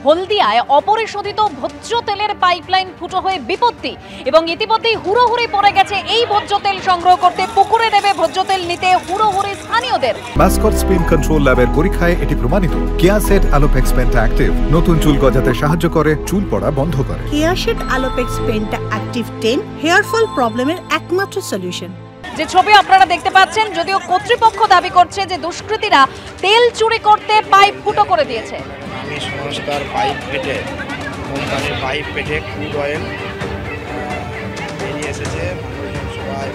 হলদিয়ায় অপরিশোধিত ভোজ্য তেলের পাইপলাইন ফুটো হয়ে বিপত্তি এবং ইতিমধ্যেই হুড়োহুড়ি পড়ে গেছে এই ভোজ্য তেল সংগ্রহ করতে পুকুরে নেবে ভোজ্য তেল নিতে হুড়োহুড়ি স্থানীয়দের। মাসকট স্পিন কন্ট্রোল ল্যাবের পরীক্ষায় এটি প্রমাণিত। কেয়াসেট আলোপেক্স পেন্টা অ্যাক্টিভ নতুন চুল গজাতে সাহায্য করে, চুল পড়া বন্ধ করে। কেয়াসেট আলোপেক্স পেন্টা অ্যাক্টিভ 10 হেয়ার ফল প্রবলেমের একমাত্র সলিউশন। যে ছবি আপনারা দেখতে পাচ্ছেন, যদিও কর্তৃপক্ষ দাবি করছে যে দুষ্কৃতীরা তেল চুরি করতে পাইপ ফুটো করে দিয়েছে। আমি সংস্কার পাইপ পেটে, কোম্পানির পাইপ পেটে ক্রুড অয়েল বেরিয়ে এসেছে। মানুষজন সবাই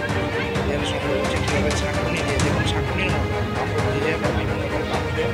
তেল সংগ্রহ করছে কীভাবে ছাঁকুনি দিয়ে, দেখুন ছাঁকুনির মতো কাপড় দিয়ে বা বিভিন্ন রকম কাপড়ে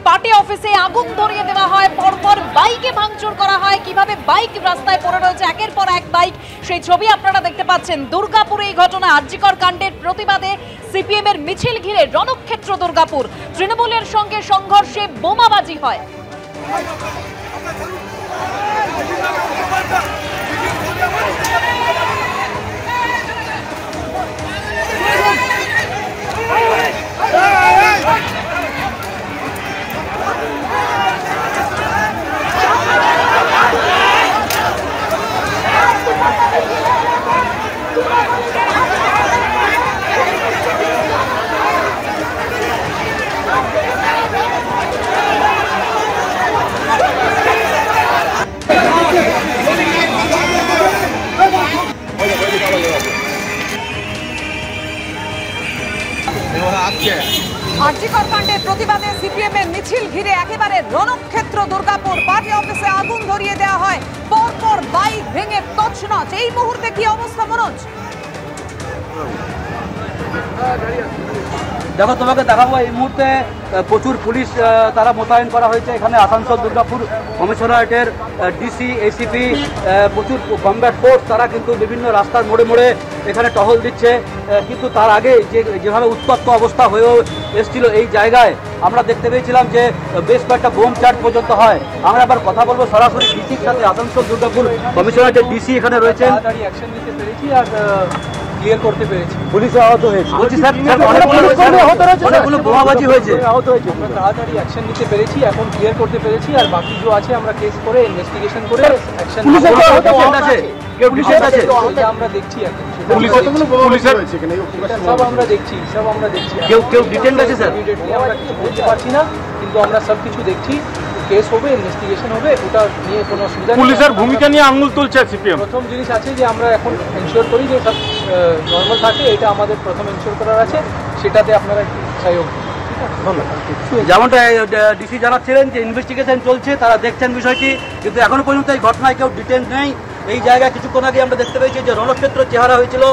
পার্টি অফিসে আগুন ধরিয়ে দেওয়া হয়, পরপর বাইকে ভাঙচুর করা হয়। কিভাবে বাইক রাস্তায় পড়ে রয়েছে একের পর এক বাইক, সেই ছবি আপনারা দেখতে পাচ্ছেন। দুর্গাপুরে এই ঘটনা, আরজিকর কাণ্ডের প্রতিবাদে সিপিএম এর মিছিল ঘিরে রণক্ষেত্র দুর্গাপুর। তৃণমূলের সঙ্গে সংঘর্ষে বোমাবাজি হয়। আরজিকর কাণ্ডের প্রতিবাদে সিপিএম এর মিছিল ঘিরে একেবারে রণক্ষেত্র দুর্গাপুর। পার্টি অফিসে আগুন ধরিয়ে দেওয়া হয়, পরপর বাইক ভেঙে তছনছ। এই মুহূর্তে কি অবস্থা মনোজ? দেখো, তোমাকে দেখাবো এই মুহূর্তে প্রচুর পুলিশ তারা মোতায়েন করা হয়েছে এখানে। আসানসোল দুর্গাপুর কমিশনারেটের ডিসি, এসিপি, প্রচুর কমব্যাট ফোর্স তারা কিন্তু বিভিন্ন রাস্তার মোড়ে মোড়ে এখানে টহল দিচ্ছে। কিন্তু তার আগে যেভাবে উত্তপ্ত অবস্থা হয়ে এসেছিল এই জায়গায়, আমরা দেখতে পেয়েছিলাম যে বেশ কয়েকটা বোম চার্জ পর্যন্ত হয়। আমরা এবার কথা বলবো সরাসরি ডিসির সাথে। আসানসোল দুর্গাপুর কমিশনারেটের ডিসি এখানে রয়েছেন। তাড়াতাড়ি অ্যাকশন নিতে পেরেছি আর ক্লিয়ার করতে পেরেছি। পুলিশ আহত হয়েছে, বলছি স্যার অনেকগুলো বোমাবাজি হয়েছে, আহত হয়েছে। আমরা তাড়াতাড়ি অ্যাকশন নিতে পেরেছি, এখন ক্লিয়ার করতে পেরেছি। আর বাকি যে আছে আমরা কেস করে ইনভেস্টিগেশন করে অ্যাকশন আছে। কেউ ডিটেইন আছে? আমরা দেখছি এখন সব আমরা দেখছি। কেউ ডিটেইন আছে স্যার? আমরা কিছু বলতে পারছি না, কিন্তু আমরা সব কিছু দেখছি। কেস হবে, ইনভেস্টিগেশন হবে, ওটা নিয়ে কোনো অসুবিধা নেই। পুলিশের ভূমিকা নিয়ে আঙুল তুলছে সিপিএম। প্রথম জিনিস আছে যে আমরা এখন এনশিওর করি যে সব নর্মাল থাকে, এটা আমাদের প্রথম এনশিওর করার আছে, সেটাতে আপনারা একটু সহযোগ। যেমনটা ডিসি জানাচ্ছিলেন যে ইনভেস্টিগেশন চলছে, তারা দেখছেন বিষয়টি, কিন্তু এখনো পর্যন্ত এই ঘটনায় কেউ ডিটেইন নেই। এই জায়গায় কিছুক্ষণ আগে আমরা দেখতে পেয়েছি যে রণক্ষেত্র চেহারা হয়েছিল